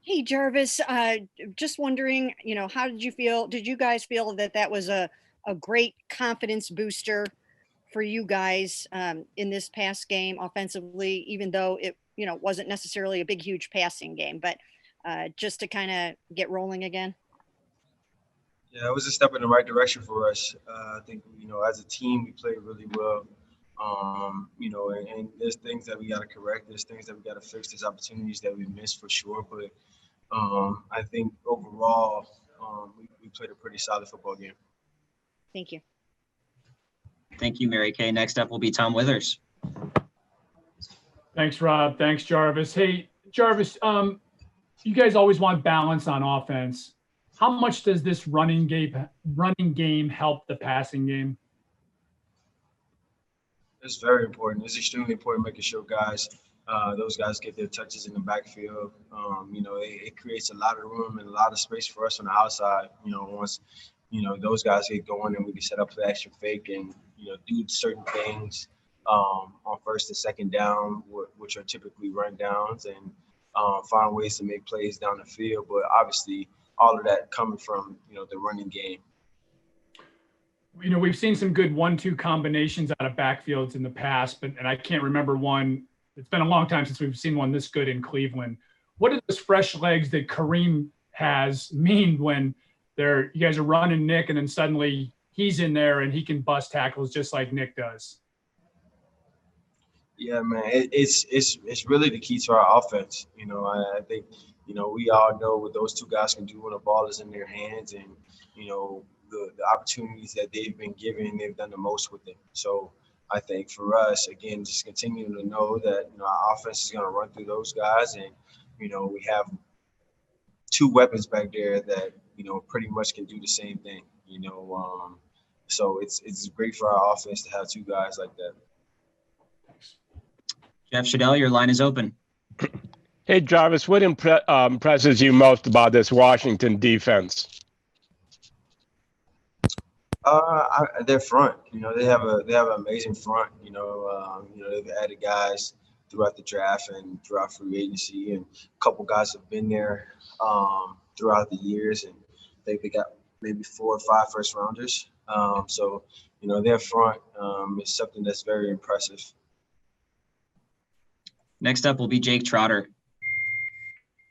Hey, Jarvis, just wondering, how did you feel? Did you guys feel that that was a great confidence booster for you guys in this past game offensively, even though it, wasn't necessarily a big, huge passing game, but just to kind of get rolling again? Yeah, it was a step in the right direction for us. I think, as a team, we played really well. And there's things that we got to correct. There's things that we got to fix. There's opportunities that we missed for sure. But I think overall, we played a pretty solid football game. Thank you. Thank you, Mary Kay. Next up will be Tom Withers. Thanks, Rob. Thanks, Jarvis. Hey, Jarvis, you guys always want balance on offense. How much does this running game help the passing game? It's very important. It's extremely important making sure those guys get their touches in the backfield. It creates a lot of room and a lot of space for us on the outside. Once, those guys get going and we can set up the extra fake and, do certain things on first and second down, which are typically run downs, and find ways to make plays down the field. But obviously, all of that coming from, the running game. We've seen some good 1-2 combinations out of backfields in the past, and I can't remember one. It's been a long time since we've seen one this good in Cleveland. What do those fresh legs that Kareem has mean when you guys are running Nick and then suddenly he's in there and he can bust tackles just like Nick does? Yeah, man, it's really the key to our offense. I think, we all know what those two guys can do when the ball is in their hands, and the opportunities that they've been given, they've done the most with it. So I think for us, again, just continuing to know that our offense is going to run through those guys, and we have two weapons back there that pretty much can do the same thing. So it's great for our offense to have two guys like that. Jeff Shadell, your line is open. Hey, Jarvis, what impresses you most about this Washington defense? Their front. They have an amazing front. They've added guys throughout the draft and throughout free agency, and a couple guys have been there throughout the years, and I think they got maybe 4 or 5 first rounders. So their front is something that's very impressive. Next up will be Jake Trotter.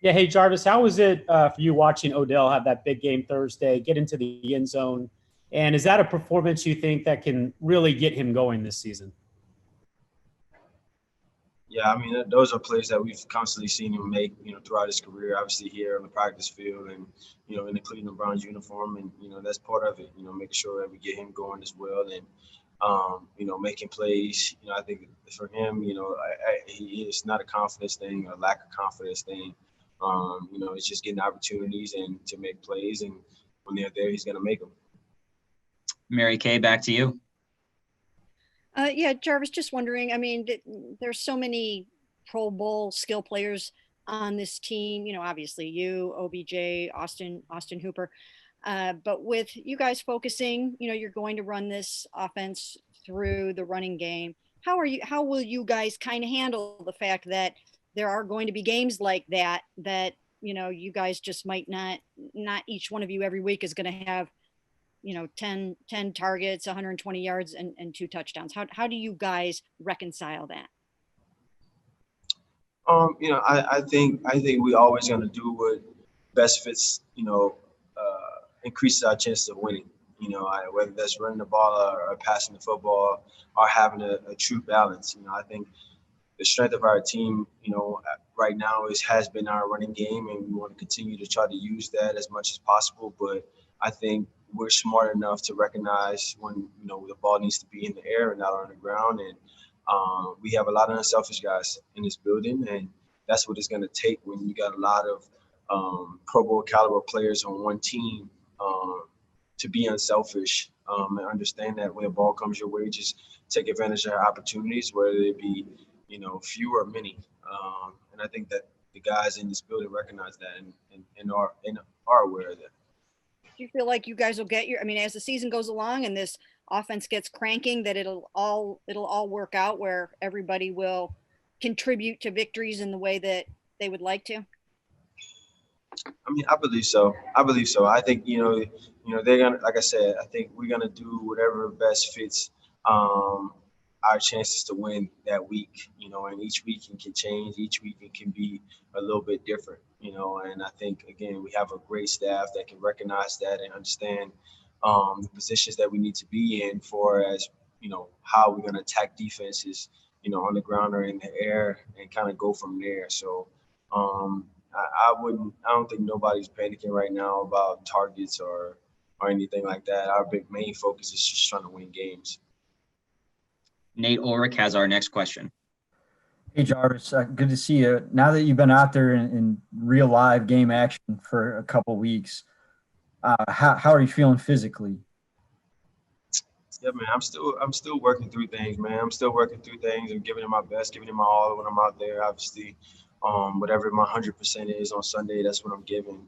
Yeah, hey, Jarvis, how was it for you watching Odell have that big game Thursday, get into the end zone? And is that a performance you think that can really get him going this season? Yeah, I mean, those are plays that we've constantly seen him make, throughout his career, obviously here on the practice field and, in the Cleveland Browns uniform. And, that's part of it, making sure that we get him going as well. And, making plays, I think for him, it's not a confidence thing or lack of confidence thing. It's just getting opportunities and to make plays. And when they're there, he's going to make them. Mary Kay, back to you. Yeah, Jarvis, just wondering, I mean, there's so many Pro Bowl skill players on this team, obviously you, OBJ, Austin Hooper. But with you guys focusing, you're going to run this offense through the running game. How will you guys kind of handle the fact that there are going to be games like that, you guys just might not each one of you every week is going to have 10 targets, 120 yards and 2 touchdowns. How do you guys reconcile that? I think we always going to do what best fits, increases our chances of winning. Whether that's running the ball or passing the football or having a true balance. I think the strength of our team, right now has been our running game, and we want to continue to try to use that as much as possible. But I think we're smart enough to recognize when, the ball needs to be in the air and not on the ground. And we have a lot of unselfish guys in this building, and that's what it's going to take when you got a lot of Pro Bowl caliber players on one team to be unselfish and understand that when the ball comes your way, just take advantage of opportunities, whether it be, few or many. And I think that the guys in this building recognize that and are aware of that. Do you feel like you guys will get as the season goes along and this offense gets cranking, that it'll all work out where everybody will contribute to victories in the way that they would like to? I mean, I believe so. I believe so. I think they're gonna, like I said, I think we're gonna do whatever best fits our chances to win that week. And each week it can change. Each week it can be a little bit different. And I think again we have a great staff that can recognize that and understand the positions that we need to be in for as how we're gonna attack defenses, on the ground or in the air, and kind of go from there. So. I don't think nobody's panicking right now about targets or anything like that. Our main focus is just trying to win games. Nate Ulrich has our next question. Hey, Jarvis, good to see you. Now that you've been out there in real live game action for a couple weeks, how are you feeling physically? Yeah, man, I'm still working through things, man. I'm still working through things and giving it my best, giving it my all when I'm out there. Obviously, whatever my 100% is on Sunday, that's what I'm giving.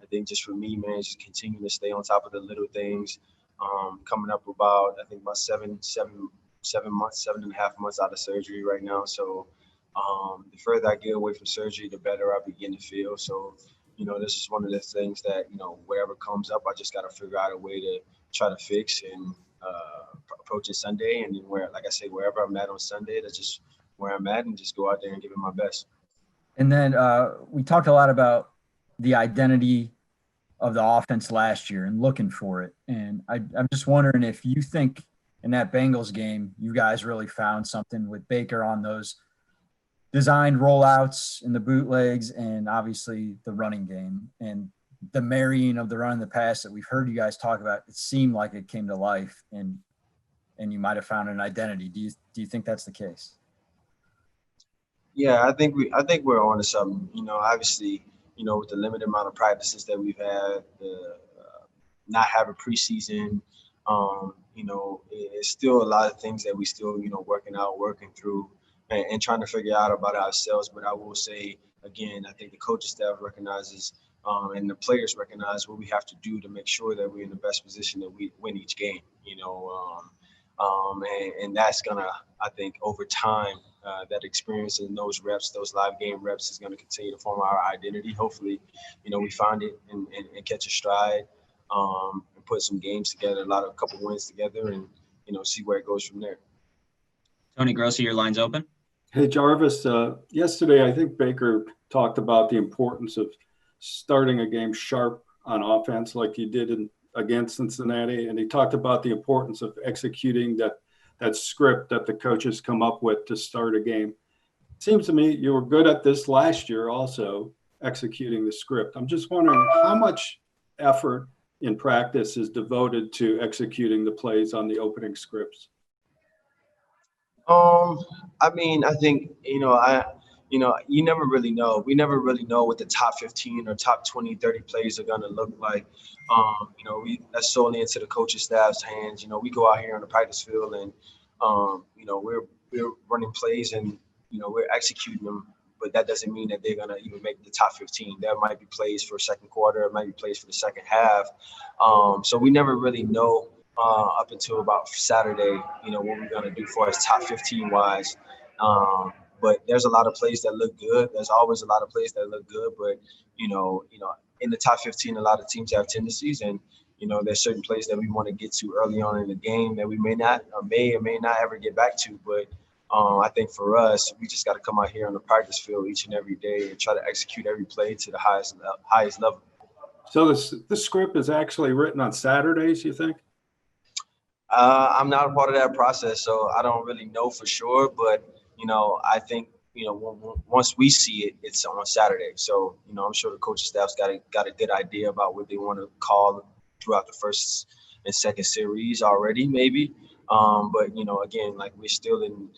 I think just for me, man, just continue to stay on top of the little things. Coming up about, I think about 7.5 months out of surgery right now. So the further I get away from surgery, the better I begin to feel. So, this is one of the things that, whatever comes up, I just got to figure out a way to try to fix and approach it Sunday. And then like I say, wherever I'm at on Sunday, that's just where I'm at, and just go out there and give it my best. And then we talked a lot about the identity of the offense last year and looking for it. And I'm just wondering if you think in that Bengals game, you guys really found something with Baker on those designed rollouts and the bootlegs, and obviously the running game and the marrying of the run and the pass that we've heard you guys talk about. It seemed like it came to life, and you might have found an identity. Do you think that's the case? Yeah, I think we're on to something. Obviously, with the limited amount of practices that we've had, the not having preseason, it's still a lot of things that we still, working through and trying to figure out about ourselves. But I will say again, I think the coaching staff recognizes and the players recognize what we have to do to make sure that we're in the best position that we win each game. And that's gonna, I think, over time, that experience and those reps, those live game reps, is going to continue to form our identity. Hopefully, we find it and catch a stride, and put some games together, a couple wins together, and see where it goes from there. Tony Grossi, your line's open. Hey, Jarvis. Yesterday, I think Baker talked about the importance of starting a game sharp on offense, like he did against Cincinnati, and he talked about the importance of executing that script that the coaches come up with to start a game. It seems to me you were good at this last year, also executing the script. I'm just wondering how much effort in practice is devoted to executing the plays on the opening scripts. I mean, I think, you never really know. We never really know what the top 15 or top 20, 30 plays are going to look like. That's solely into the coaching staff's hands. We go out here on the practice field and, we're running plays and, we're executing them, but that doesn't mean that they're going to even make the top 15. There might be plays for second quarter, it might be plays for the second half. So we never really know up until about Saturday, what we're going to do for us top 15 wise. But there's a lot of plays that look good. There's always a lot of plays that look good, but in the top 15, a lot of teams have tendencies, and there's certain plays that we want to get to early on in the game that we may or may not ever get back to. But I think for us, we just got to come out here on the practice field each and every day and try to execute every play to the highest level. So the script is actually written on Saturdays, you think? I'm not a part of that process, so I don't really know for sure. But I think once we see it, it's on Saturday. So I'm sure the coaching staff's got a good idea about what they want to call throughout the first and second series already, maybe. But again, like we're still in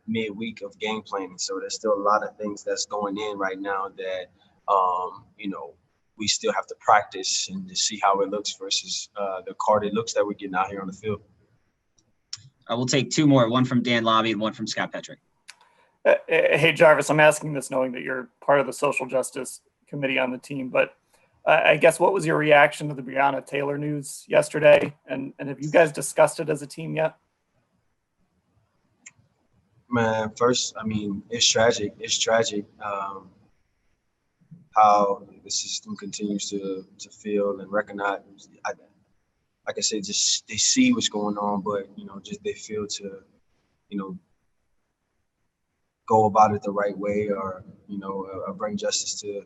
midweek of game planning, so there's still a lot of things that's going in right now that we still have to practice and to see how it looks versus the carded looks that we're getting out here on the field. We'll take two more, one from Dan Lobby and one from Scott Petrick. Hey, Jarvis, I'm asking this knowing that you're part of the social justice committee on the team, but I guess what was your reaction to the Breonna Taylor news yesterday? And have you guys discussed it as a team yet? Man, first, I mean, it's tragic. It's tragic. how the system continues to feel and recognize. Like I said, just they see what's going on, but just they feel to go about it the right way, or bring justice to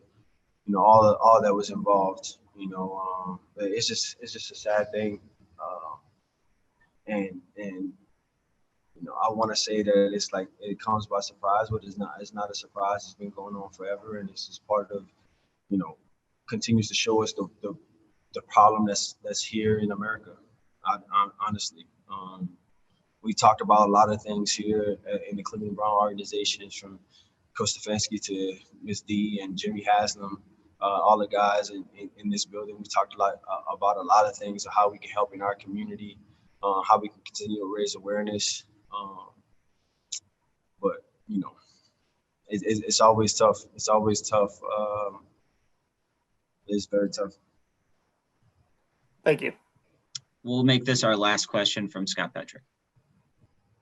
all that was involved. It's just a sad thing, and I want to say that it's like it comes by surprise, but it's not. It's not a surprise. It's been going on forever, and it's just part of continues to show us the problem that's here in America. Honestly, we talked about a lot of things here in the Cleveland Brown organizations, from Coach Stefanski to Ms. D and Jimmy Haslam, all the guys in this building. We talked a lot about a lot of things, of how we can help in our community, how we can continue to raise awareness. But it's always tough. It's always tough. It's very tough. Thank you. We'll make this our last question from Scott Petrick.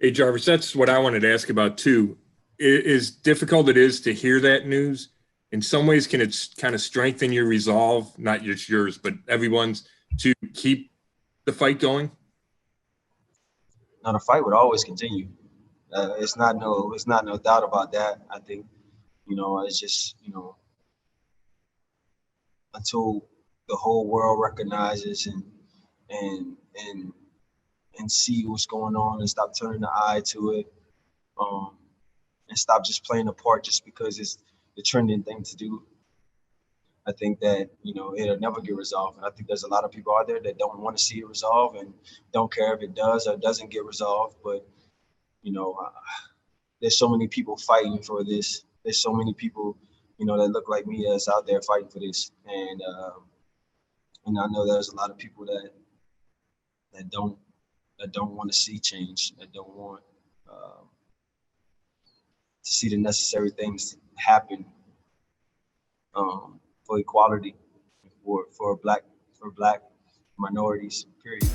Hey, Jarvis, that's what I wanted to ask about too. As difficult it is to hear that news, in some ways, can it kind of strengthen your resolve, not just yours, but everyone's, to keep the fight going? Now, the fight would always continue. It's not no doubt about that. I think, it's just, until the whole world recognizes and see what's going on, and stop turning the eye to it, and stop just playing a part just because it's the trending thing to do. I think that, it'll never get resolved. And I think there's a lot of people out there that don't want to see it resolve and don't care if it does or doesn't get resolved. But, there's so many people fighting for this. There's so many people, that look like me that's out there fighting for this. And I know there's a lot of people that don't want to see change, that don't want to see the necessary things happen for equality, for black minorities, period.